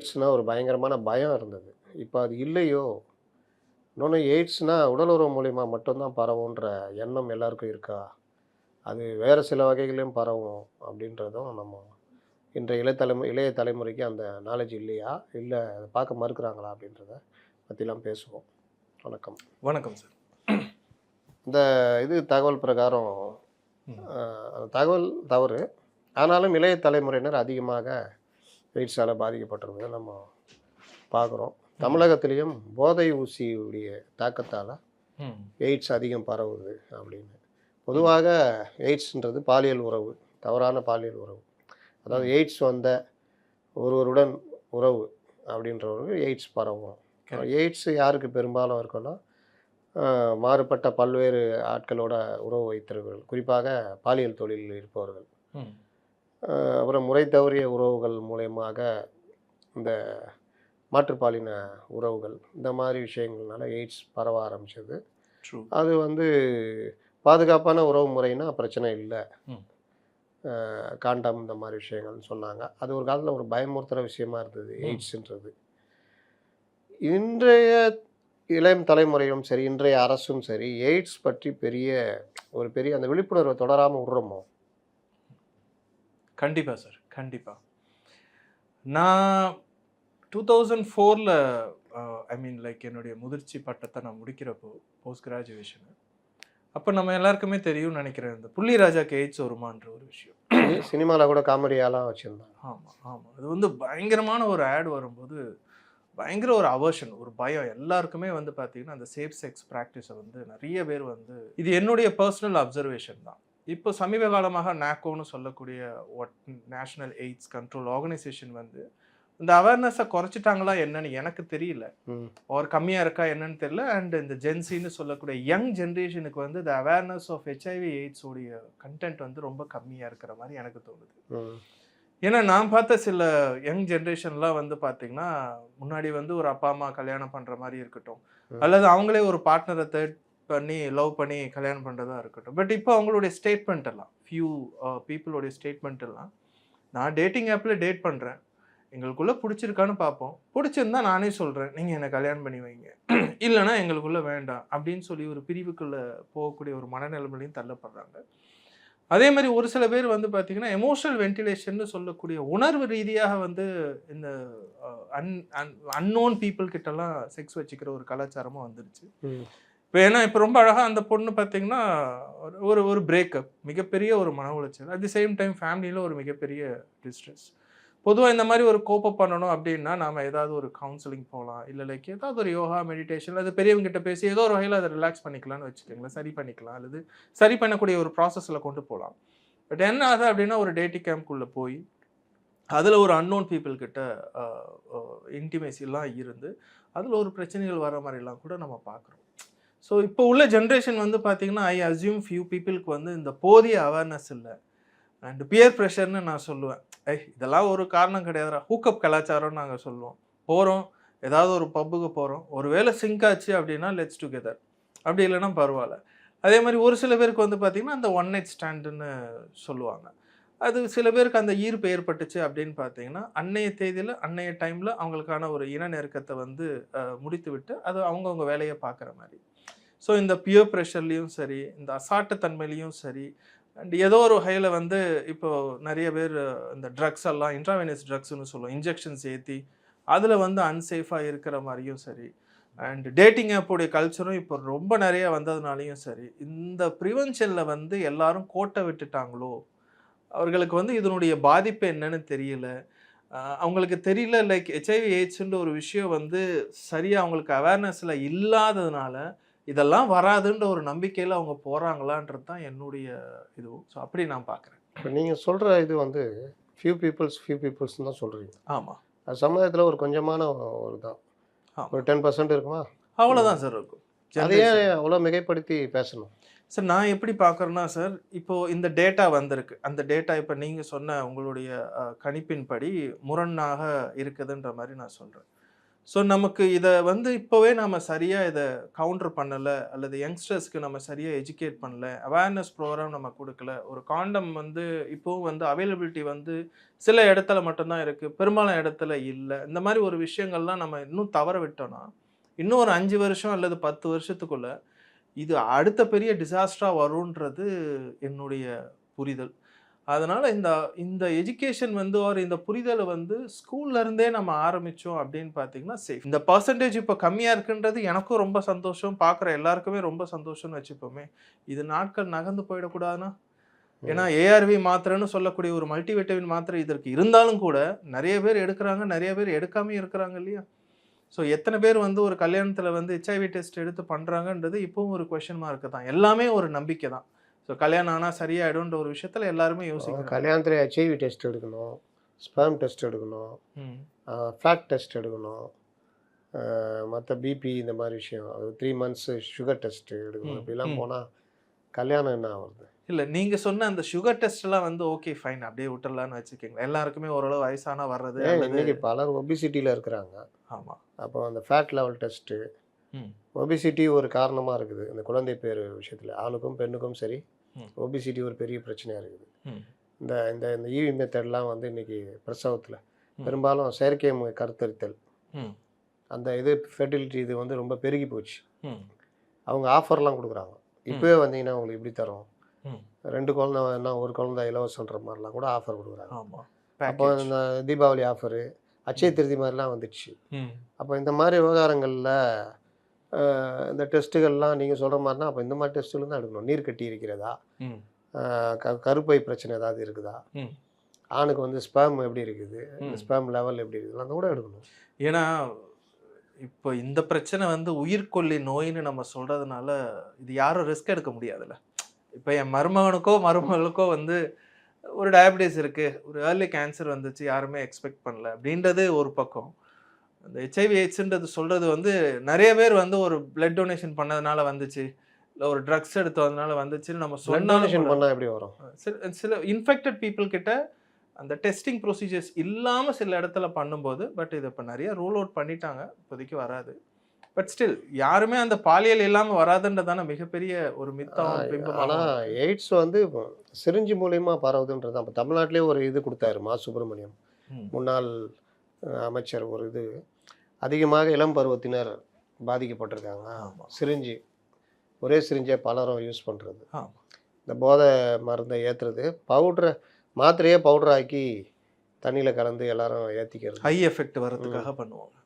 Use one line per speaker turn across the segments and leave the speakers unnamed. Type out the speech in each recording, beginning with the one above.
எய்ட்ஸ்னா ஒரு பயங்கரமான பயம் இருந்தது. இப்ப அது இல்லையோ! இன்னொன்னு எய்ட்ஸ்னா உடல் உறவு மூலியமா மட்டும் தான் பரவுன்ற எண்ணம் எல்லாருக்கும் இருக்கா? அது வேற சில வகைகள்லயும் பரவும் அப்படின்றதும் நம்ம இன்றைய இளைய தலைமுறைக்கு அந்த நாலேட்ஜ் இல்லையா? இல்ல அத பார்க்க மறுக்கிறாங்களா? அப்படின்றத பத்திலாம் பேசுவோம். வணக்கம்.
வணக்கம் சார்.
இந்த தகவல் பிரகாரம்
ம்.
அந்த தகவல் தவறு. ஆனாலும் இளைய தலைமுறையினர் அதிகமாக எய்ட்ஸால பாதிக்கப்பட்டிருப்பத நம்ம பார்க்குறோம்.
ம்.
தமிழகத்திலயும் போதை ஊசியுடைய தாக்கத்தால
ம்.
எய்ட்ஸ் அதிகம் பரவுது அப்படின்னு.
ம்.
பொதுவாக எய்ட்ஸ்ன்றது பாலியல் உறவு, தவறான பாலியல் உறவு. அதாவது
ம்.
எய்ட்ஸ் வந்த ஒருவருடன் உறவு அப்படின்றவருக்கு எய்ட்ஸ் பரவும்.
கரெக்ட்.
எய்ட்ஸ் யாருக்கு பெரும்பாலும் இருக்குன்னா, அ மாறுபட்ட பல்வேறு ஆட்களோட உறவு வைத்திருப்பவர்கள். குறிப்பாக பாலியல் தொழிலில் இருப்பவர்கள்.
ம்.
அப்புறம் முறை தவறிய உறவுகள் மூலியமாக இந்த மாற்றுப்பாலின உறவுகள், இந்த மாதிரி விஷயங்கள்னால எய்ட்ஸ் பரவ ஆரம்பிச்சது.
ட்ரூ.
அது பாதுகாப்பான உறவு முறைன்னா பிரச்சனை இல்ல.
ம்.
காண்டம் இந்த மாரி விஷயங்கள்னு சொன்னாங்க. அது ஒரு காலத்தில ஒரு பயமுறுத்துற விஷயமா இருந்தது,
ம்.
எய்ட்ஸ்ன்றது. இன்றைய இளம் தலைமுறையும் சரி, இன்றைய அரசும் சரி, எய்ட்ஸ் பற்றி பெரிய அந்த விழிப்புணர்வ தொடராம விடுறோமோ?
கண்டிப்பா சார். கண்டிப்பா. நான் 2004ல ஐ மீன் லைக் என்னுடைய முதிர்ச்சி பட்டத்த நான் முடிக்கிறப்போ, போஸ்ட் கிராஜுவேஷன். அப்ப நம்ம எல்லாருக்குமே தெரியும்னு நெனைக்கிறேன். இந்த புள்ளிராஜாக்கு எய்ட்ஸ் வருமான்ற ஒரு விஷயம்.
சினிமால கூட காமெடியாலாம் வச்சிருந்தாங்க.
ஆமா, ஆமா. அது பயங்கரமான ஒரு ஆட் வரும்போது, பயங்கர ஒரு அவர்ஷன், ஒரு பயம் எல்லாருக்குமே பார்த்தீங்கன்னா, அந்த சேஃப் செக்ஸ் பிராக்டிஸ நெறைய பேர் இது என்னுடைய பெர்சனல் அப்சர்வேஷன் தான். இப்போ சமீப காலமாக நாக்கோன்னு சொல்லக்கூடிய நேஷனல் எய்ட்ஸ் கண்ட்ரோல் ஆர்கனைசேஷன் இந்த அவேர்னஸை குறைச்சிட்டாங்களா என்னன்னு எனக்கு தெரியல. ஒரு கம்மியாக இருக்கா என்னன்னு தெரியல. அண்ட் இந்த ஜென்சின்னு சொல்லக்கூடிய யங் ஜென்ரேஷனுக்கு இந்த அவேர்னஸ் ஆஃப் ஹெச்ஐவி எய்ட்ஸ் உடைய கண்டென்ட் ரொம்ப கம்மியாக இருக்கிற மாதிரி எனக்கு தோணுது. ஏன்னா நான் பார்த்த சில யங் ஜென்ரேஷன்லாம் பார்த்தீங்கன்னா, முன்னாடி ஒரு அப்பா அம்மா கல்யாணம் பண்ணுற மாதிரி இருக்கட்டும், அல்லது அவங்களே ஒரு பார்ட்னரை தேர்ட் பண்ணி லவ் பண்ணி கல்யாணம் பண்ணுறதா இருக்கட்டும். பட் இப்போ அவங்களுடைய ஸ்டேட்மெண்ட் எல்லாம் பீப்புளுடைய ஸ்டேட்மெண்ட் எல்லாம், நான் டேட்டிங் ஆப்பில் டேட் பண்ணுறேன், எங்களுக்குள்ளே பிடிச்சிருக்கான்னு பார்ப்போம், பிடிச்சிருந்தா நானே சொல்கிறேன் நீங்கள் என்னை கல்யாணம் பண்ணி வைங்க, இல்லைனா எங்களுக்குள்ளே வேண்டாம் அப்படின்னு சொல்லி ஒரு பிரிவுக்குள்ளே போகக்கூடிய ஒரு மனநிலைமையிலையும் தள்ளப்படுறாங்க. அதே மாதிரி ஒரு சில பேர் பார்த்தீங்கன்னா எமோஷனல் வென்டிலேஷன் சொல்லக்கூடிய உணர்வு ரீதியாக இந்த அன்னோன் பீப்புள் கிட்டலாம் செக்ஸ் வச்சுக்கிற ஒரு கலாச்சாரமும் வந்துருச்சு. இப்போ ரொம்ப அழகாக அந்த பொண்ணு பார்த்தீங்கன்னா ஒரு ஒரு பிரேக்கப், மிகப்பெரிய ஒரு மன உளைச்சல், அட் தி சேம் டைம் ஃபேமிலியில் ஒரு மிகப்பெரிய டிஸ்ட்ரெஸ். பொதுவாக இந்த மாதிரி ஒரு கோப்பப் பண்ணணும் அப்படின்னா நாம் ஏதாவது ஒரு கவுன்சிலிங் போகலாம், இல்லை லைக் ஏதாவது ஒரு யோகா மெடிடேஷன், அது பெரியவங்ககிட்ட பேசி ஏதோ ஒரு வகையில் அதை ரிலாக்ஸ் பண்ணிக்கலாம்னு வச்சுக்கோங்களேன், சரி பண்ணிக்கலாம், அல்லது சரி பண்ணக்கூடிய ஒரு ப்ராசஸில் கொண்டு போகலாம். பட் என்ன ஆகுது அப்படின்னா ஒரு டேட்டிங் கேம்ப்குள்ளே போய் அதில் ஒரு அன்னோன் பீப்புள் கிட்ட இன்டிமேசிலாம் இருந்து அதில் ஒரு பிரச்சனைகள் வர மாதிரிலாம் கூட நம்ம பார்க்குறோம். ஸோ இப்போ உள்ள ஜென்ரேஷன் பார்த்தீங்கன்னா ஐ அஸ்யூம் ஃபியூ பீப்புளுக்கு இந்த போதிய அவேர்னஸ் இல்லை. அண்ட் பியர் ப்ரெஷர்னு நான் சொல்லுவேன். இதெல்லாம் ஒரு காரணம் கிடையாதுடா, ஹூக்கப் கலாச்சாரம்னு நாங்கள் சொல்லுவோம். போகிறோம், ஏதாவது ஒரு பப்புக்கு போகிறோம், ஒரு வேளை சிங்க் ஆச்சு அப்படின்னா லெட்ஸ் டுகெதர், அப்படி இல்லைன்னா பரவாயில்ல. அதே மாதிரி ஒரு சில பேருக்கு பார்த்தீங்கன்னா அந்த ஒன் நைட் ஸ்டாண்டுன்னு சொல்லுவாங்க. அது சில பேருக்கு அந்த ஈர்ப்பு ஏற்பட்டுச்சு அப்படின்னு பார்த்தீங்கன்னா அன்னைய தேதியில் அன்னைய டைமில் அவங்களுக்கான ஒரு இன நெருக்கத்தை முடித்து விட்டு அது அவங்கவுங்க வேலையை பார்க்குற மாதிரி. ஸோ இந்த பியர் ப்ரெஷர்லேயும் சரி, இந்த அசாட்டுத்தன்மையிலையும் சரி, அண்ட் ஏதோ ஒரு வகையில் இப்போது நிறைய பேர் இந்த ட்ரக்ஸ் எல்லாம் இன்ட்ராவெனஸ் ட்ரக்ஸ்னு சொல்லுவோம், இன்ஜெக்ஷன்ஸ் ஏற்றி அதில் அன்சேஃபாக இருக்கிற மாதிரியும் சரி, அண்ட் டேட்டிங் ஆப்போடைய கல்ச்சரும் இப்போ ரொம்ப நிறைய வந்ததுனாலையும் சரி, இந்த ப்ரிவென்ஷனில் எல்லாரும் கோட்டை விட்டுட்டாங்களோ, அவர்களுக்கு இதனுடைய பாதிப்பு என்னன்னு தெரியல. அவங்களுக்கு தெரியல, லைக் ஹெச்ஐவி எய்ட்ஸ்ன்ற ஒரு விஷயம் சரியாக அவங்களுக்கு அவேர்னஸில் இல்லாததுனால இதெல்லாம் வராதுன்ற ஒரு நம்பிக்கையில் அவங்க போகிறாங்களான்றது தான் என்னுடைய இதுவும். ஸோ அப்படி நான் பார்க்குறேன்.
இப்போ நீங்கள் சொல்கிற ஃபியூ பீப்புள்ஸ்ன்னு தான் சொல்கிறீங்க.
ஆமாம்.
அது சமுதாயத்தில் ஒரு கொஞ்சமான ஒரு தான், ஒரு 10% இருக்குமா?
அவ்வளோதான் சார் இருக்கும்.
அதையே அவ்வளோ மிகைப்படுத்தி பேசணும்
சார். நான் எப்படி பார்க்குறேன்னா சார், இப்போது இந்த டேட்டா வந்திருக்கு, அந்த டேட்டா இப்போ நீங்கள் சொன்ன உங்களுடைய கணிப்பின்படி முரணாக இருக்குதுன்ற மாதிரி நான் சொல்கிறேன். ஸோ நமக்கு இதை வந்து இப்போவே நம்ம சரியாக இதை கவுண்டர் பண்ணலை, அல்லது யங்ஸ்டர்ஸ்க்கு நம்ம சரியாக எஜுகேட் பண்ணல, அவேர்னஸ் ப்ரோக்ராம் நம்ம கொடுக்கல. ஒரு காண்டம் வந்து இப்போவும் வந்து அவைலபிலிட்டி வந்து சில இடத்துல மட்டும்தான் இருக்குது, பெரும்பாலான இடத்துல இல்லை. இந்த மாதிரி ஒரு விஷயங்கள்லாம் நம்ம இன்னும் தவற விட்டோம்னா இன்னும் ஒரு 5 வருஷம் அல்லது 10 வருஷத்துக்குள்ள இது அடுத்த பெரிய டிசாஸ்டராக வரும்ன்றது என்னுடைய புரிதல். அதனால இந்த இந்த எஜுகேஷன் வந்து இந்த புரிதலை வந்து ஸ்கூல்ல இருந்தே நம்ம ஆரம்பிச்சோம் அப்படின்னு பார்த்தீங்கன்னா சேஃப். இந்த பர்சன்டேஜ் இப்போ கம்மியாக இருக்குன்றது எனக்கும் ரொம்ப சந்தோஷம், பார்க்குற எல்லாருக்குமே ரொம்ப சந்தோஷம்னு வச்சுப்போமே. இது நாட்கள் நகர்ந்து போயிடக்கூடாதுன்னா, ஏன்னா ஏஆர்வி மாத்திரைன்னு சொல்லக்கூடிய ஒரு மல்டிவிட்டமின் மாத்திரை இதற்கு இருந்தாலும் கூட நிறைய பேர் எடுக்கிறாங்க, நிறைய பேர் எடுக்காமே இருக்கிறாங்க இல்லையா? ஸோ எத்தனை பேர் வந்து ஒரு கல்யாணத்தில் வந்து ஹெச்ஐவி டெஸ்ட் எடுத்து பண்ணுறாங்கன்றது இப்போவும் ஒரு கொஷன் மார்க்கு தான். எல்லாமே ஒரு நம்பிக்கை தான். ஸோ கல்யாணம் ஆனால் சரியாயிடும்ன்ற ஒரு விஷயத்தில் எல்லாருமே யோசிக்கிறாங்க.
கல்யாணத்தில் ஹெச்ஐவி டெஸ்ட் எடுக்கணும், ஸ்பெர்ம் டெஸ்ட் எடுக்கணும், ஃபேட் டெஸ்ட் எடுக்கணும், மற்ற பிபி இந்த மாதிரி விஷயம், அது 3 months சுகர் டெஸ்ட்டு எடுக்கணும். இப்படிலாம் போனால் கல்யாணம் என்ன ஆகுது?
இல்லை, நீங்கள் சொன்ன அந்த சுகர் டெஸ்ட்லாம் வந்து ஓகே ஃபைன் அப்படியே விட்டுறலான்னு வச்சுக்கோங்களேன். எல்லாருக்குமே ஓரளவு வயசானா வர்றது.
இன்னைக்கு பலர் ஒபிசிட்டியில் இருக்கிறாங்க.
ஆமாம்.
அப்போ அந்த ஃபேட் லெவல் டெஸ்ட்டு, ஒபிசிட்டி ஒரு காரணமாக இருக்குது இந்த குழந்தை பேர் விஷயத்தில். ஆணுக்கும் பெண்ணுக்கும் சரி, ஒபிசிட்டி ஒரு பெரிய பிரச்சனையாக இருக்குது. இந்த இந்த இந்த ஈவி மெத்தட்லாம் வந்து இன்றைக்கி பிரசவத்தில் பெரும்பாலும் செயற்கை கருத்தரித்தல், அந்த இது ஃபெர்டிலிட்டி இது வந்து ரொம்ப பெருகி போச்சு. அவங்க ஆஃபர்லாம் கொடுக்குறாங்க. இப்போவே வந்தீங்கன்னா உங்களுக்கு இப்படி தரோம், 2 குழந்தை வேணா 1 குழந்தை இலவசன்ற மாதிரிலாம் கூட ஆஃபர் கொடுக்குறாங்க. அப்போ இந்த தீபாவளி ஆஃபரு, அட்சய திருதி மாதிரிலாம் வந்துடுச்சு. அப்போ இந்த மாதிரி விவகாரங்களில் இந்த டெஸ்ட்டுகள்லாம் நீங்கள் சொல்கிற மாதிரினா அப்போ இந்த மாதிரி டெஸ்ட்டுகள் தான் எடுக்கணும். நீர் கட்டி இருக்கிறதா, கருப்பை பிரச்சனை ஏதாவது இருக்குதா, ஆணுக்கு வந்து ஸ்பேம் எப்படி இருக்குது, ஸ்பேம் லெவல் எப்படி இருக்குது, அந்த கூட எடுக்கணும்.
ஏன்னா இப்போ இந்த பிரச்சனை வந்து உயிர்கொல்லி நோயின்னு நம்ம சொல்கிறதுனால இது யாரும் ரிஸ்க் எடுக்க முடியாதுல்ல. இப்போ என் மருமகளுக்கோ வந்து ஒரு டயபிட்டிஸ் இருக்குது, ஒரு ஏர்லி கேன்சர் வந்துச்சு, யாருமே எக்ஸ்பெக்ட் பண்ணல அப்படின்றது ஒரு பக்கம். அந்த ஹெச்ஐவி எய்ட்ஸுன்றது சொல்கிறது வந்து நிறைய பேர் வந்து ஒரு பிளட் டொனேஷன் பண்ணதுனால வந்துச்சு, இல்லை ஒரு ட்ரக்ஸ் எடுத்ததுனால வந்துச்சுன்னு நம்ம
டொனேஷன் பண்ணால் எப்படி வரும்?
சில இன்ஃபெக்டட் பீப்புள் கிட்ட அந்த டெஸ்டிங் ப்ரொசீஜர்ஸ் இல்லாமல் சில இடத்துல பண்ணும்போது, பட் இதை இப்போ நிறைய ரூல் அவுட் பண்ணிட்டாங்க, இப்போதைக்கு வராது. பட் ஸ்டில் யாருமே அந்த பாலியல் இல்லாமல் வராதுன்றதான மிகப்பெரிய ஒரு மித்தம்.
ஆனால் எய்ட்ஸ் வந்து சிரிஞ்சி மூலியமாக பரவுதுன்றது தான். இப்போ தமிழ்நாட்டிலே ஒரு இது கொடுத்தாரு மா சுப்பிரமணியம், முன்னாள் அமைச்சர். ஒரு இது அதிகமாக இளம் பருவத்தினர் பாதிக்கப்பட்டிருக்காங்க. சிரிஞ்சி, ஒரே சிரிஞ்சை பலரும் யூஸ் பண்ணுறது, இந்த போதை மருந்தை ஏற்றுறது, பவுட்ரை மாத்திரையே பவுடர் ஆக்கி தண்ணியில் கலந்து எல்லாரும் ஏற்றிக்கிறது,
ஹை எஃபெக்ட் வர்றதுக்காக பண்ணுவாங்க.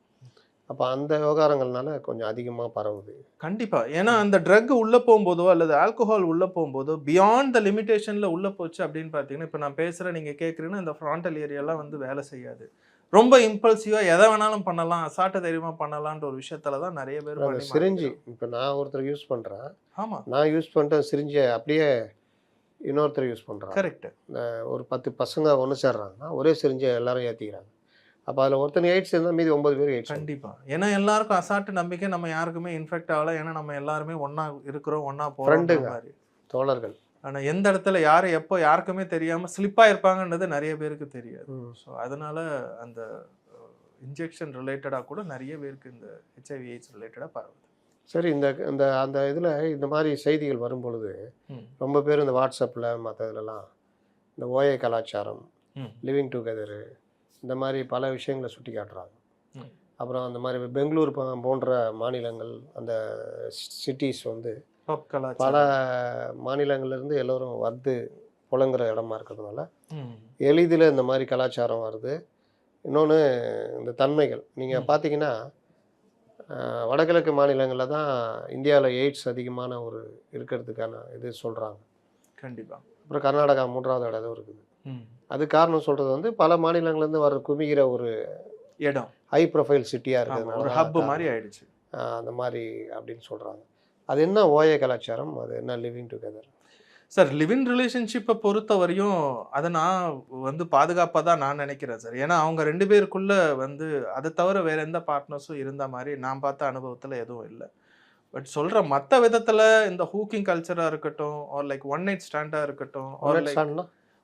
அப்போ அந்த விவகாரங்கள்னால கொஞ்சம் அதிகமாக பரவுது.
கண்டிப்பாக. ஏன்னா அந்த ட்ரக் உள்ளே போகும்போதோ அல்லது ஆல்கோஹால் உள்ளே போகும்போதோ பியாண்ட் த லிமிட்டேஷனில் உள்ளே போச்சு அப்படின்னு பார்த்தீங்கன்னா, இப்போ நான் பேசுகிறேன், நீங்கள் கேட்குறீங்கன்னா, இந்த ஃப்ராண்டல் ஏரியாலாம் வந்து வேலை செய்யாது. ரொம்ப இம்பல்சிவாக எதை வேணாலும் பண்ணலாம், அசாட்ட தைரியமாக பண்ணலான்ற ஒரு விஷயத்துல தான் நிறைய பேர் பண்ணி.
சிரிஞ்சி இப்போ நான் ஒருத்தர் யூஸ் பண்ணுறேன்,
ஆமாம்,
நான் யூஸ் பண்ணிட்டேன் சிரிஞ்சை அப்படியே இன்னொருத்தர் யூஸ் பண்ணுறாங்க.
கரெக்ட்.
ஒரு 10 பசங்க ஒன்று சேர்றாங்கன்னா ஒரே சிரிஞ்சை எல்லாரும் ஏற்றிக்கிறாங்க. அப்போ அதில் ஒருத்தன் எய்ட்ஸ் இருந்தால் மீதி 9 பேர் எய்ட்ஸ்.
கண்டிப்பாக. ஏன்னா எல்லாருக்கும் அசாட்டு நம்பிக்கை, நம்ம யாருக்குமே இன்ஃபெக்ட் ஆகலை, ஏன்னா நம்ம எல்லாருமே ஒன்றா இருக்கிறோம், ஒன்றா போகிறோம்,
தோழர்கள்.
ஆனால் எந்த இடத்துல யார் எப்போ யாருக்குமே தெரியாமல் ஸ்லிப்பாக இருப்பாங்கன்றது நிறைய பேருக்கு தெரியாது. ஸோ அதனால் அந்த இன்ஜெக்ஷன் ரிலேட்டடாக கூட நிறைய பேருக்கு இந்த ஹெச்ஐவி எய்ட்ஸ் ரிலேட்டடாக பரவுது.
சரி, இந்த இந்த அந்த இதில் இந்த மாதிரி செய்திகள் வரும் பொழுது ரொம்ப பேர் இந்த வாட்ஸ்அப்பில் மற்ற இதிலலாம் இந்த ஓஏ கலாச்சாரம், லிவிங் டுகெதரு, இந்த மாதிரி பல விஷயங்களை சுட்டி காட்டுறாங்க. அப்புறம் அந்த மாதிரி பெங்களூர் போன்ற மாநிலங்கள், அந்த சிட்டிஸ் வந்து பல மாநிலங்கள்லேருந்து எல்லோரும் வந்து புலங்குற இடமா இருக்கிறதுனால எளிதில் இந்த மாதிரி கலாச்சாரம் வருது. இன்னொன்று இந்த தன்மைகள் நீங்கள் பார்த்தீங்கன்னா வடகிழக்கு மாநிலங்களில் தான் இந்தியாவில் எய்ட்ஸ் அதிகமான ஒரு இருக்கிறதுக்கான இது சொல்கிறாங்க.
கண்டிப்பாக.
அப்புறம் கர்நாடகா 3வது இடம் இருக்குது. அது காரணம் சொல்கிறது வந்து பல மாநிலங்கள்லேருந்து வர குமிகிற ஒரு
இடம்,
ஹை ப்ரொஃபைல் சிட்டியாக இருக்கிறதுனால
ஒரு ஹப் மாதிரி ஆயிடுச்சு
அந்த மாதிரி அப்படின்னு சொல்கிறாங்க. அது என்ன ஓஏ கலாச்சாரம், அது என்ன லிவிங் டுகெதர்?
சார், லிவிங் ரிலேஷன்ஷிப்பை பொறுத்த வரையும் அதை நான் வந்து பாதுகாப்பாக தான் நான் நினைக்கிறேன் சார். ஏன்னா அவங்க 2 பேருக்குள்ளே வந்து அதை தவிர வேறு எந்த பார்ட்னர்ஸும் இருந்த மாதிரி நான் பார்த்த அனுபவத்தில் எதுவும் இல்லை. பட் சொல்கிற மற்ற விதத்தில் இந்த ஹூக்கிங் கல்ச்சராக இருக்கட்டும், ஆர் லைக் ஒன் நைட் ஸ்டாண்டாக இருக்கட்டும்,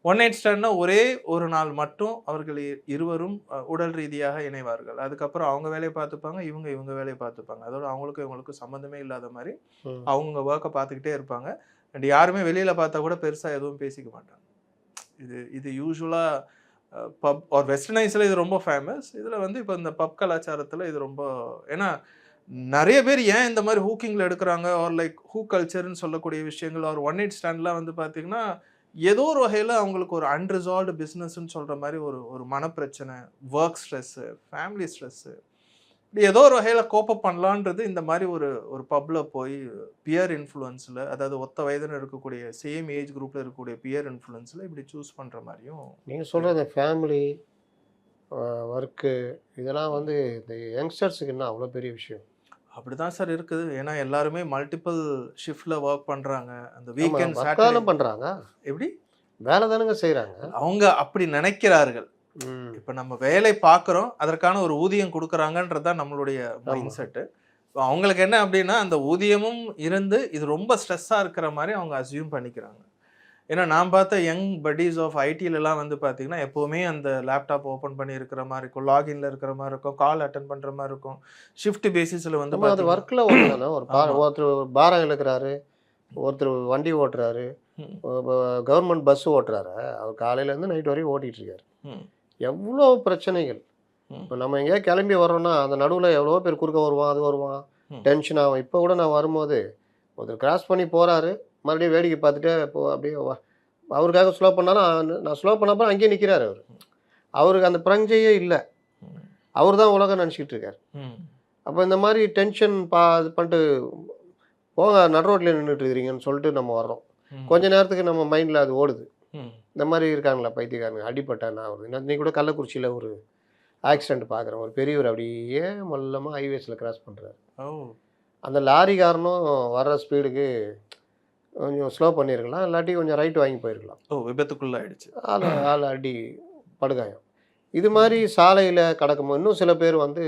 ஒன் நைட் ஸ்டாண்ட்னா ஒரே ஒரு நாள் மட்டும் அவர்கள் இருவரும் உடல் ரீதியாக இணைவார்கள். அதுக்கப்புறம் அவங்க வேலையை பார்த்துப்பாங்க, இவங்க வேலையை பார்த்துப்பாங்க. அதோட அவங்களுக்கும் இவங்களுக்கும் சம்மந்தமே இல்லாத மாதிரி அவங்க ஒர்க்கை பார்த்துக்கிட்டே இருப்பாங்க. அண்ட் யாருமே வெளியில் பார்த்தா கூட பெருசாக எதுவும் பேசிக்க மாட்டாங்க. இது யூஸ்வலாக பப் ஆர் வெஸ்டர்னைஸில் இது ரொம்ப ஃபேமஸ். இதில் வந்து இப்போ இந்த பப் கலாச்சாரத்தில் இது ரொம்ப, ஏன்னா நிறைய பேர் ஏன் இந்த மாதிரி ஹூக்கிங்கில் எடுக்கிறாங்க ஆர் லைக் ஹூ கல்ச்சர்னு சொல்லக்கூடிய விஷயங்கள் ஆர் ஒன் நைட் ஸ்டாண்ட்லாம் வந்து பார்த்தீங்கன்னா ஏதோ ஒரு வகையில் அவங்களுக்கு ஒரு அன்ரிசால்வ்டு பிஸ்னஸ்ன்னு சொல்கிற மாதிரி ஒரு மனப்பிரச்சனை, ஒர்க் ஸ்ட்ரெஸ்ஸு, ஃபேமிலி ஸ்ட்ரெஸ்ஸு, இப்படி ஏதோ ஒரு வகையில் கோப்பப் பண்ணலான்றது இந்த மாதிரி ஒரு பப்பில் போய் பியர் இன்ஃப்ளூயன்ஸில், அதாவது ஒத்த வயதில் இருக்கக்கூடிய சேம் ஏஜ் குரூப்பில் இருக்கக்கூடிய பியர் இன்ஃப்ளூயன்ஸில் இப்படி சூஸ் பண்ணுற மாதிரியும்.
நீங்கள் சொல்கிற ஃபேமிலி ஒர்க்கு இதெல்லாம் வந்து இந்த யங்ஸ்டர்ஸுக்கு என்ன அவ்வளோ பெரிய விஷயம்?
அப்படிதான் சார் இருக்குது. ஏன்னா எல்லாருமே மல்டிபிள் ஷிஃப்ட்ல ஒர்க் பண்றாங்க. அந்த வீக்கெண்ட்
தானே
சாட்டர்டே
பண்ணுறாங்க,
எப்படி
வேலை தானுங்க செய்கிறாங்க.
அவங்க அப்படி நினைக்கிறார்கள். இப்போ நம்ம வேலை பார்க்குறோம், அதற்கான ஒரு ஊதியம் கொடுக்குறாங்கன்றது தான் நம்மளுடைய மைண்ட் செட்டு. அவங்களுக்கு என்ன அப்படின்னா அந்த ஊதியமும் இருந்து இது ரொம்ப ஸ்ட்ரெஸ்ஸாக இருக்கிற மாதிரி அவங்க அசியூம் பண்ணிக்கிறாங்க. ஏன்னா நான் பார்த்த யங் பட்டீஸ் ஆஃப் ஐடிலலாம் வந்து பார்த்தீங்கன்னா எப்போவுமே அந்த லேப்டாப் ஓப்பன் பண்ணி இருக்கிற மாதிரி இருக்கும், லாகின்ல இருக்கிற மாதிரி இருக்கும், கால் அட்டன் பண்ணுற மாதிரி இருக்கும். ஷிஃப்ட் பேசிஸில் வந்து
அது ஒர்க்கில் ஒன்று ஒருத்தர் பாரம் இழுக்கிறாரு, ஒருத்தர் வண்டி ஓட்டுறாரு, கவர்மெண்ட் பஸ் ஓட்டுறாரு, அவர் காலையிலேருந்து நைட் வரைக்கும் ஓட்டிகிட்டு இருக்காரு. எவ்வளோ பிரச்சனைகள். இப்போ நம்ம எங்கேயா கிளம்பி வர்றோம்னா அந்த நடுவில் எவ்வளோ பேர் குறுக்க வருவான், அது வருவான், டென்ஷன் ஆகும். இப்போ கூட நான் வரும்போது ஒருத்தர் கிராஸ் பண்ணி போகிறாரு, மறுபடியும் வேடிக்கை பார்த்துட்டு இப்போ அப்படியே அவருக்காக ஸ்லோ பண்ணாலும் நான் ஸ்லோ பண்ணப்போ அங்கேயே நிற்கிறார். அவருக்கு அந்த பிரஞ்சையே இல்லை, அவர் தான் உலகம் நினச்சிக்கிட்டு இருக்கார். அப்போ இந்த மாதிரி டென்ஷன் இது பண்ணிட்டு போங்க நடு ரோட்டில் நின்றுட்டு இருக்கிறீங்கன்னு சொல்லிட்டு நம்ம வர்றோம். கொஞ்ச நேரத்துக்கு நம்ம மைண்டில் அது ஓடுது. இந்த மாதிரி இருக்காங்களா பைத்தியக்காரங்க, அடிப்பட்டானா வருது. இன்னைக்கு கூட கள்ளக்குறிச்சியில் ஒரு ஆக்சிடெண்ட் பார்க்குறேன். ஒரு பெரியவர் அப்படியே மொல்லமாக ஹைவேஸில் கிராஸ் பண்ணுறாரு. அந்த லாரிக்காரனும் வர்ற ஸ்பீடுக்கு கொஞ்சம் ஸ்லோ பண்ணியிருக்கலாம், இல்லாட்டி கொஞ்சம் ரைட் வாங்கி போயிருக்கலாம்.
விபத்துக்குள்ள ஆயிடுச்சு.
ஆள் அடி படுகாயம். இது மாதிரி சாலையில் கிடக்கும்போது இன்னும் சில பேர் வந்து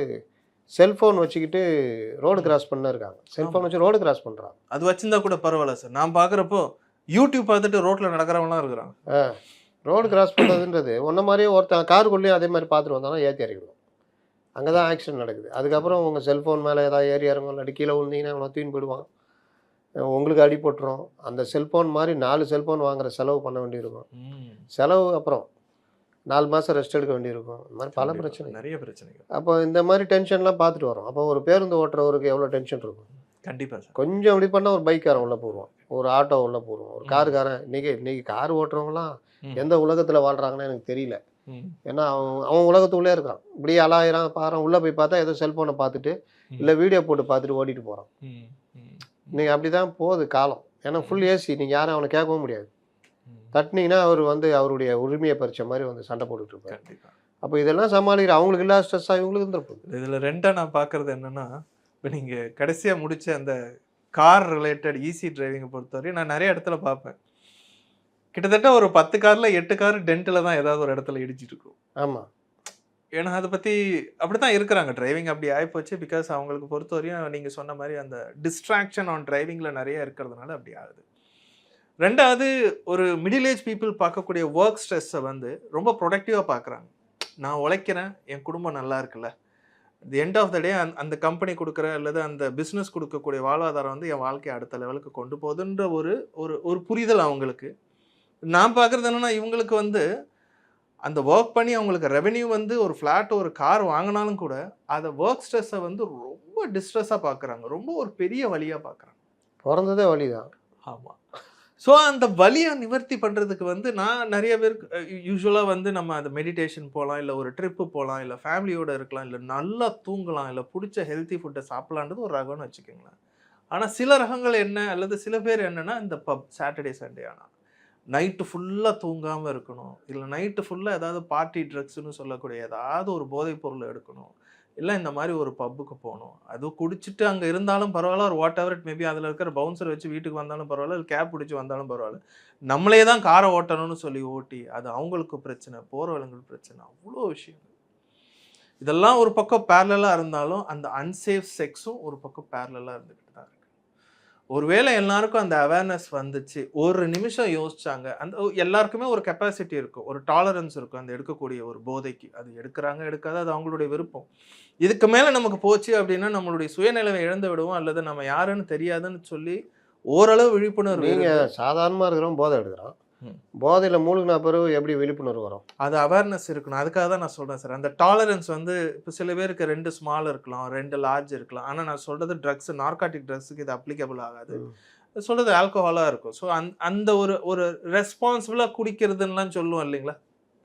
செல்ஃபோன் வச்சுக்கிட்டு ரோடு கிராஸ் பண்ண இருக்காங்க. செல்ஃபோன் வச்சு ரோடு கிராஸ் பண்ணுறாங்க.
அது வச்சிருந்தா கூட பரவாயில்ல சார். நான் பார்க்குறப்போ யூடியூப் பார்த்துட்டு ரோட்டில் நடக்கிறவங்களாம் இருக்கிறாங்க.
ரோடு கிராஸ் பண்ணுறதுன்றது ஒன்றை மாதிரியே ஒருத்தன் காருக்குள்ளேயும் அதே மாதிரி பார்த்துட்டு வந்தாலும் ஏற்றி இறக்கிடுவோம். அங்கே தான் ஆக்சிடென்ட் நடக்குது. அதுக்கப்புறம் உங்கள் செல்ஃபோன் மேலே ஏதாவது ஏறி இறங்கும், இல்லாட்டி கீழே விழுந்தீங்கன்னா அவனை தூக்கின்னு போயிடுவான், உங்களுக்கு அடிபட்டுரும். அந்த செல்ஃபோன் மாதிரி 4 செல்ஃபோன் வாங்குற செலவு பண்ண வேண்டியிருக்கும். செலவு அப்புறம் 4 மாதம் ரெஸ்ட் எடுக்க வேண்டியிருக்கும். இந்த மாதிரி பல பிரச்சனை,
நிறைய பிரச்சனைகள்.
அப்போ இந்த மாதிரி டென்ஷன்லாம் பார்த்துட்டு வரோம். அப்போ ஒரு பேருந்து ஓட்டுறவருக்கு எவ்வளோ டென்ஷன் இருக்கும்.
கண்டிப்பாக சார்.
கொஞ்சம் இப்படி பண்ணால் ஒரு பைக்காரன் உள்ளே போடுவான், ஒரு ஆட்டோ உள்ளே போடுவோம், ஒரு காருக்காரன். இன்னைக்கு கார் ஓட்டுறவங்களாம் எந்த உலகத்தில் வாழ்கிறாங்கன்னு எனக்கு தெரியல. ஏன்னா அவன் உலகத்துக்குள்ளே இருக்கான். இப்படி அலாயிரம் பாறான், உள்ளே போய் பார்த்தா ஏதோ செல்ஃபோனை பார்த்துட்டு இல்லை வீடியோ போட்டு பார்த்துட்டு ஓட்டிகிட்டு போகிறான். நீங்கள் அப்படி தான் போகுது காலம். ஏன்னா ஃபுல் ஏசி, நீங்கள் யாரும் அவனை கேட்கவும் முடியாது. தட்டினீங்கன்னா அவர் வந்து அவருடைய உரிமையை பறிச்ச மாதிரி வந்து சண்டை போட்டுட்டு இருப்பார். அப்போ இதெல்லாம் சமாளிக்கிற அவங்களுக்கு இல்லாத ஸ்ட்ரெஸ்ஸாக இவங்களுக்கு இருந்துருப்போம்.
இதில் ரெண்டாக நான் பார்க்குறது என்னென்னா, இப்போ நீங்கள் கடைசியாக முடித்த அந்த கார் ரிலேட்டட் ஈஸி டிரைவிங்கை பொறுத்தவரையும் நான் நிறைய இடத்துல பார்ப்பேன். கிட்டத்தட்ட ஒரு 10 காரில் 8 கார் டென்ட்டில் தான் ஏதாவது ஒரு இடத்துல இடிச்சிட்டு இருக்கும்.
ஆமாம்.
ஏன்னா அதை பற்றி அப்படி தான் இருக்கிறாங்க. டிரைவிங் அப்படி ஆகிப்போச்சு. பிகாஸ் அவங்களுக்கு பொறுத்தவரையும் நீங்கள் சொன்ன மாதிரி அந்த டிஸ்ட்ராக்ஷன் ஆன் டிரைவிங்கில் நிறைய இருக்கிறதுனால அப்படி ஆகுது. ரெண்டாவது, ஒரு மிடில் ஏஜ் பீப்புள் பார்க்கக்கூடிய ஒர்க் ஸ்ட்ரெஸ்ஸை வந்து ரொம்ப ப்ரொடக்டிவாக பார்க்குறாங்க. நான் உழைக்கிறேன், என் குடும்பம் நல்லா இருக்குல்ல, தி எண்ட் ஆஃப் த டே அந்த கம்பெனி கொடுக்குற அல்லது அந்த பிஸ்னஸ் கொடுக்கக்கூடிய வாழ்வாதாரம் வந்து என் வாழ்க்கையை அடுத்த லெவலுக்கு கொண்டு போகுதுன்ற ஒரு புரிதல் அவங்களுக்கு. நான் பார்க்குறது என்னென்னா, இவங்களுக்கு வந்து அந்த ஒர்க் பண்ணி அவங்களுக்கு ரெவென்யூ வந்து ஒரு ஃப்ளாட் ஒரு கார் வாங்கினாலும் கூட அதை ஒர்க் ஸ்ட்ரெஸ்ஸை வந்து ரொம்ப டிஸ்ட்ரெஸ்ஸாக பார்க்குறாங்க. ரொம்ப ஒரு பெரிய வழியாக பார்க்குறாங்க.
பிறந்ததே வழி தான்.
ஆமாம். ஸோ அந்த வலியை நிவர்த்தி பண்ணுறதுக்கு வந்து நான் நிறைய பேருக்கு யூஸ்வலாக வந்து நம்ம அந்த மெடிடேஷன் போகலாம், இல்லை ஒரு ட்ரிப்பு போகலாம், இல்லை ஃபேமிலியோடு இருக்கலாம், இல்லை நல்லா தூங்கலாம், இல்லை பிடிச்ச ஹெல்த்தி ஃபுட்டை சாப்பிட்லான்றது ஒரு ரகம்னு வச்சுக்கோங்களேன். ஆனால் சில ரகங்கள் என்ன, அல்லது சில பேர் என்னென்னா, இந்த பப் சாட்டர்டே சண்டே ஆனால் நைட்டு ஃபுல்லாக தூங்காமல் இருக்கணும், இல்லை நைட்டு ஃபுல்லாக ஏதாவது பார்ட்டி ட்ரக்ஸ்னு சொல்லக்கூடிய ஏதாவது ஒரு போதைப் பொருள் எடுக்கணும், இல்லை இந்த மாதிரி ஒரு பப்புக்கு போகணும், அதுவும் குடிச்சிட்டு அங்கே இருந்தாலும் பரவாயில்ல, ஒரு வாட் எவர் இட் மேபி, அதில் இருக்கிற பவுன்சர் வச்சு வீட்டுக்கு வந்தாலும் பரவாயில்ல, இல்லை கேப் பிடிச்சி வந்தாலும் பரவாயில்ல, நம்மளே தான் காரை ஓட்டணும்னு சொல்லி ஓட்டி அது அவங்களுக்கு பிரச்சனை, போகிறவங்களுக்கு பிரச்சனை, அவ்வளோ விஷயங்கள். இதெல்லாம் ஒரு பக்கம் பேரலாக இருந்தாலும் அந்த அன்சேஃப் செக்ஸும் ஒரு பக்கம் பேரலாக இருந்துக்கிட்டு தான் இருக்கு. ஒருவேளை எல்லாருக்கும் அந்த அவேர்னஸ் வந்துச்சு, ஒரு நிமிஷம் யோசிச்சாங்க, அந்த எல்லாருக்குமே ஒரு கெப்பாசிட்டி இருக்கும், ஒரு டாலரன்ஸ் இருக்கும் அந்த எடுக்கக்கூடிய ஒரு போதைக்கு. அது எடுக்கிறாங்க எடுக்காத அது அவங்களுடைய விருப்பம். இதுக்கு மேல நமக்கு போச்சு அப்படின்னா நம்மளுடைய சுயநிலைவை இழந்து விடுவோம், அல்லது நம்ம யாருன்னு தெரியாதுன்னு சொல்லி ஓரளவு விழிப்புணர்வு
நீங்க
இருந்து
சாதாரணமா இருக்கிறவன் போதை எடுக்கிறான்.
ம்.
போதையில மூழ்கின பிறகு எப்படி விழிப்புணர்வு வரும்?
அது அவேர்னஸ் இருக்கணும். அதுக்காக தான் நான் சொல்றேன் சார். அந்த டாலரன்ஸ் வந்து இப்போ சில பேருக்கு 2 ஸ்மால் இருக்கலாம், 2 லார்ஜ் இருக்கலாம். ஆனா நான் சொல்றது ட்ரக்ஸ், நார்காட்டிக் ட்ரக்ஸுக்கு இது அப்ளிகபிள் ஆகாது. சொல்றது ஆல்கஹாலா இருக்கும். ஸோ அந்த ஒரு ஒரு ரெஸ்பான்சிபிளா குடிக்கிறதுன்னுலாம் சொல்லுவோம் இல்லைங்களா?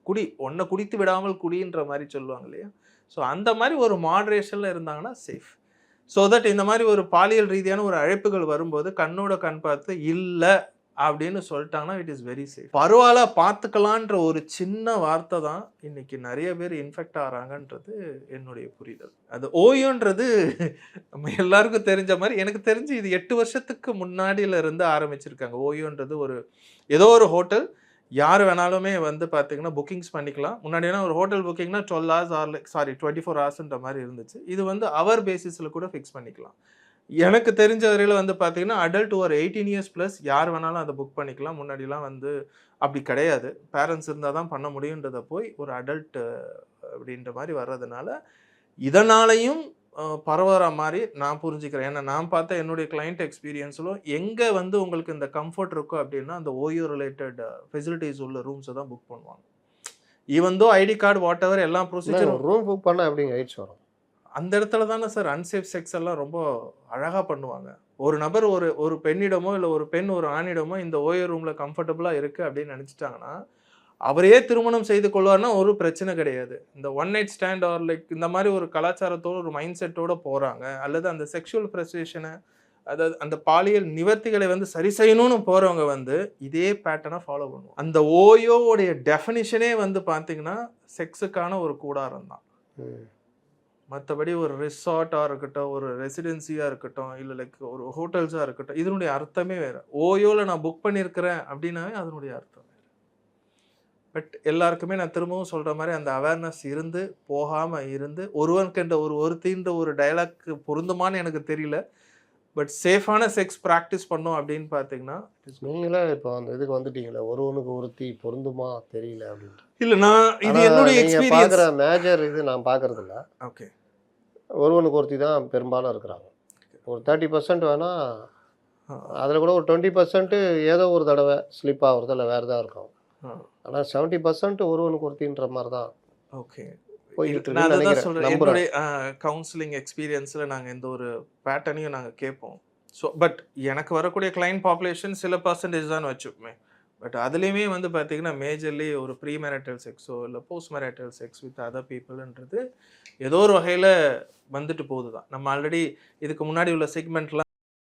குடி, ஒண்ண குடித்து விடாமல் குடின்ற மாரி சொல்லுவாங்க இல்லையா? ஸோ அந்த மாரி ஒரு மாடரேஷன்ல இருந்தாங்கன்னா சேஃப். ஸோ தட் இந்த மாரி ஒரு பாலியல் ரீதியான ஒரு அழைப்புகள் வரும்போது கண்ணோட கண் பார்த்து இல்ல அப்படின்னு சொல்லிட்டாங்கன்னா இட் இஸ் வெரி சேஃப். பரவாயில்ல பார்த்துக்கலான்ற ஒரு சின்ன வார்த்தை தான் இன்னைக்கு நிறைய பேர் இன்ஃபெக்ட் ஆகிறாங்கன்றது என்னுடைய புரிதல். அது ஓயோன்றது நம்ம எல்லாருக்கும் தெரிஞ்ச மாதிரி எனக்கு தெரிஞ்சு இது 8 வருஷத்துக்கு முன்னாடியில இருந்து ஆரம்பிச்சிருக்காங்க. ஓயோன்றது ஒரு ஏதோ ஒரு ஹோட்டல் யார் வேணாலுமே வந்து பார்த்தீங்கன்னா புக்கிங்ஸ் பண்ணிக்கலாம். முன்னாடினா ஒரு ஹோட்டல் புக்கிங்னா 12 ஹார்ஸ் ஆர் லைக் 24 ஹார்ஸ்ன்ற மாதிரி இருந்துச்சு. இது வந்து அவர் பேசிஸில் கூட ஃபிக்ஸ் பண்ணிக்கலாம். எனக்கு தெரிஞ்ச வரையில் வந்து பார்த்தீங்கன்னா அடல்ட் ஒரு 18 இயர்ஸ் ப்ளஸ் யார் வேணாலும் அதை புக் பண்ணிக்கலாம். முன்னாடிலாம் வந்து அப்படி கிடையாது. பேரண்ட்ஸ் இருந்தால் தான் பண்ண முடியுன்றதை போய் ஒரு அடல்ட் அப்படின்ற மாதிரி வர்றதுனால இதனாலையும் பரவுற மாதிரி நான் புரிஞ்சுக்கிறேன். ஏன்னா நான் பார்த்த என்னுடைய கிளைண்ட் எக்ஸ்பீரியன்ஸிலும் எங்கே வந்து உங்களுக்கு இந்த கம்ஃபர்ட் இருக்கும் அப்படின்னா அந்த ஓயோ ரிலேட்டட் ஃபெசிலிட்டிஸ் உள்ள ரூம்ஸை தான் புக் பண்ணுவாங்க. Even though ID card what ever எல்லா ப்ரொசீஜரும்
ரூம் புக் பண்ணால் எப்படிங்க எய்ட்ஸ் வரும்?
அந்த இடத்துல தானே சார் அன்சேஃப் செக்ஸ் எல்லாம் ரொம்ப அழகாக பண்ணுவாங்க. ஒரு நபர் ஒரு பெண்ணிடமோ இல்லை ஒரு பெண் ஒரு ஆணிடமோ இந்த ஓயோ ரூமில் கம்ஃபர்டபுளாக இருக்குது அப்படின்னு நினச்சிட்டாங்கன்னா அவரையே திருமணம் செய்து கொள்வார்னா ஒரு பிரச்சனை கிடையாது. இந்த one night stand or like இந்த மாதிரி ஒரு கலாச்சாரத்தோடு ஒரு மைண்ட் செட்டோடு போகிறாங்க, அல்லது அந்த செக்ஷுவல் ஃப்ரஸ்ட்ரேஷனை அதாவது அந்த பாலியல் நிவர்த்திகளை வந்து சரி செய்யணும்னு போகிறவங்க வந்து இதே பேட்டர்னை ஃபாலோ பண்ணுவோம். அந்த ஓயோவுடைய டெஃபினிஷனே வந்து பார்த்தீங்கன்னா செக்ஸுக்கான ஒரு கூடாரம் தான். மற்றபடி ஒரு ரிசார்ட்டாக இருக்கட்டும், ஒரு ரெசிடென்சியாக இருக்கட்டும், இல்லை லைக் ஒரு ஹோட்டல்ஸாக இருக்கட்டும், இதனுடைய அர்த்தமே வேறு. ஓயோவில் நான் புக் பண்ணியிருக்கிறேன் அப்படின்னாவே அதனுடைய அர்த்தம் வேறு. பட் எல்லாருக்குமே நான் திரும்பவும் சொல்கிற மாதிரி அந்த அவேர்னஸ் இருந்து போகாமல் இருந்து ஒருவனுக்கு ஒருத்தின்ற ஒரு டைலாக் பொருந்துமான்னு எனக்கு தெரியல. பட் சேஃபான செக்ஸ் ப்ராக்டிஸ் பண்ணோம் அப்படின்னு பார்த்தீங்கன்னா
நீங்களே இப்போ அந்த இதுக்கு வந்துட்டீங்களே, ஒருவனுக்கு ஒருத்தி பொருந்துமா தெரியல அப்படின்ட்டு.
இல்லை நான் இது என்னுடைய எக்ஸ்பீரியன்ஸ்
பார்க்குற மேஜர் இது நான் பார்க்கறது இல்லை.
ஓகே,
ஒருவனுக்கு ஒருத்தி தான் பெரும்பாலும் இருக்கிறாங்க. ஒரு 30% வேணால் அதில் கூட ஒரு 20% ஏதோ ஒரு தடவை ஸ்லிப் ஆகுறது இல்லை வேறு தான் இருக்கும். ஆனால் 70% ஒருவனுக்கு ஒருத்தின்ற மாதிரி தான்.
ஓகே,
போயிட்டு
நான் அதை தான் சொல்கிறேன்.
நம்புறேன்.
என்னுடைய கவுன்சிலிங் எக்ஸ்பீரியன்ஸில் நாங்கள் இந்த ஒரு பேட்டர்னையும் நாங்கள் கேட்போம். ஸோ பட் எனக்கு வரக்கூடிய கிளைண்ட் பாப்புலேஷன் சில பர்சன்டேஜ் தான் வச்சுப்போமே. பட் அதுலேயுமே வந்து பார்த்தீங்கன்னா மேஜர்லி ஒரு ப்ரீ மேரிட்டல் செக்ஸோ இல்லை post marital sex with other பீப்புள்ன்றது ஏதோ ஒரு வகையில் வந்துட்டு போகுது தான். நம்ம ஆல்ரெடி இதுக்கு முன்னாடி உள்ள செக்மெண்ட்லாம்